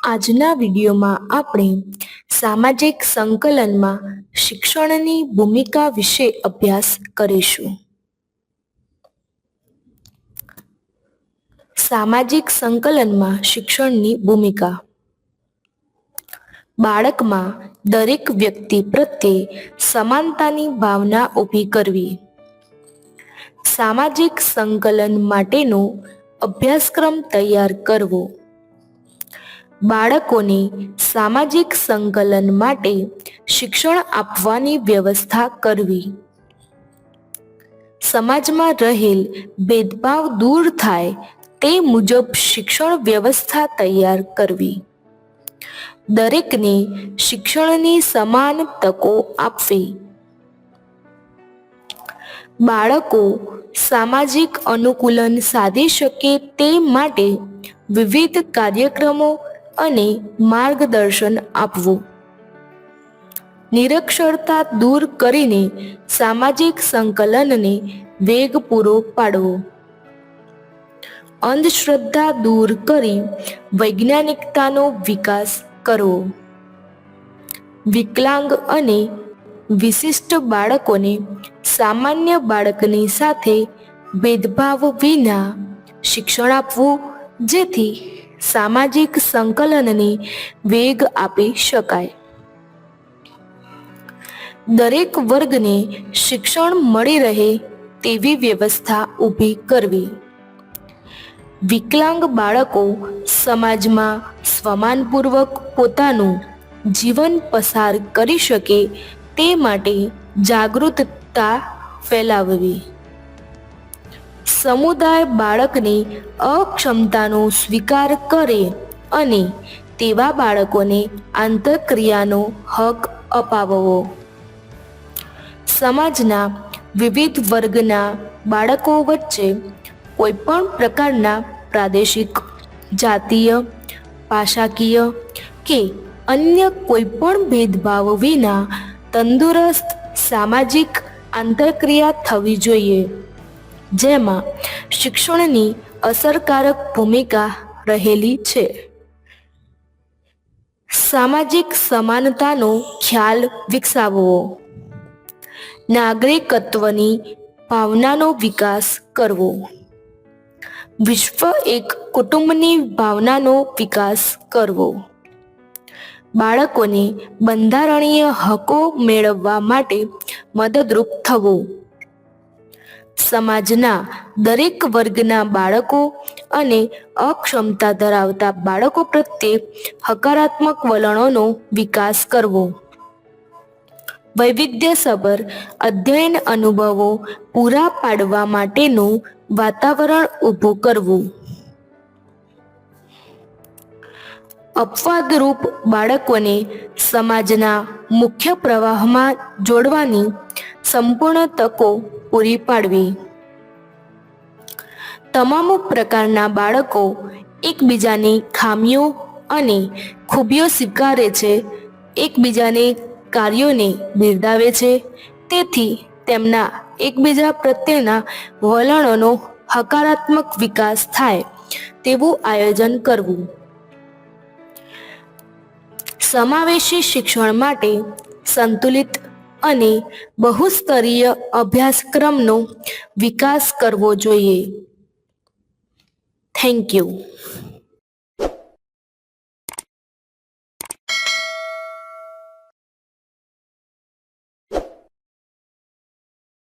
આજના વિડીયોમાં આપણે સામાજિક સંકલનમાં શિક્ષણની ભૂમિકા વિશે અભ્યાસ કરીશું. સામાજિક સંકલનમાં શિક્ષણની ભૂમિકા. બાળકમાં દરેક વ્યક્તિ પ્રત્યે સમાનતાની ભાવના ઊભી કરવી. સામાજિક સંકલન માટેનો અભ્યાસક્રમ તૈયાર કરવો. બાળકોને સામાજિક સંકલન માટે શિક્ષણ આપવાની વ્યવસ્થા કરવી. સમાજમાં રહેલ ભેદભાવ દૂર થાય તે મુજબ શિક્ષણ વ્યવસ્થા તૈયાર કરવી. દરેકને શિક્ષણની સમાન તકો આપવી. બાળકો સામાજિક અનુકૂલન સાધી શકે તે માટે વિવિધ કાર્યક્રમો અને માર્ગદર્શન આપવું. નિરક્ષરતા દૂર કરીને સામાજિક સંકલનને વેગ પૂરો પાડવો. અંધશ્રદ્ધા દૂર કરી વૈજ્ઞાનિકતાનો વિકાસ કરવો. વિકલાંગ અને વિશિષ્ટ બાળકોને સામાન્ય બાળકની સાથે ભેદભાવ વિના શિક્ષણ આપવું, જેથી સામાજિક સંકલનને વેગ આપી શકાય. દરેક વર્ગને શિક્ષણ મળી રહે તેવી વ્યવસ્થા ઊભી કરવી. વિકલાંગ બાળકો સમાજમાં સન્માનપૂર્વક પોતાનું જીવન પસાર કરી શકે તે માટે જાગૃતતા ફેલાવવી. સમુદાય બાળકની અક્ષમતાનો સ્વીકાર કરે અને તેવા બાળકોને આંતરક્રિયાનો હક અપાવવો. સમાજના વિવિધ વર્ગના બાળકો વચ્ચે કોઈપણ પ્રકારના પ્રાદેશિક, જાતીય, ભાષાકીય કે અન્ય કોઈપણ ભેદભાવ વિના તંદુરસ્ત સામાજિક આંતરક્રિયા થવી જોઈએ, જેમાં શિક્ષણની અસરકારક ભૂમિકા રહેલી છે. સામાજિક સમાનતાનો ખ્યાલ વિકસાવવો. નાગરિકત્વની ભાવનાનો વિકાસ કરવો. વિશ્વ એક કુટુંબની ભાવનાનો વિકાસ કરવો. બાળકોને બંધારણીય હકો મેળવવા માટે મદદરૂપ થવું. સમાજના દરેક વર્ગના બાળકો અને અક્ષમતા ધરાવતા બાળકો પ્રત્યે હકારાત્મક વલણોનો વિકાસ કરવો. વૈવિધ્યસભર અધ્યયન અનુભવો પૂરા પાડવા માટેનું વાતાવરણ ઊભું કરવું. અપવાદરૂપ બાળકોને સમાજના મુખ્ય પ્રવાહમાં જોડવાની સંપૂર્ણ તકો પૂરી પાડવી. તમામ પ્રકારના બાળકો એકબીજાની ખામીઓ અને ખૂબીઓ સ્વીકારે છે, એકબીજાને કાર્યોને બિરદાવે છે, તેથી તેમના એકબીજા પ્રત્યેના વલણોનો હકારાત્મક વિકાસ થાય તેવું આયોજન કરવું. સમાવેશી શિક્ષણ માટે સંતુલિત અને બહુસ્તરીય અભ્યાસક્રમનો વિકાસ કરવો જોઈએ. Thank you.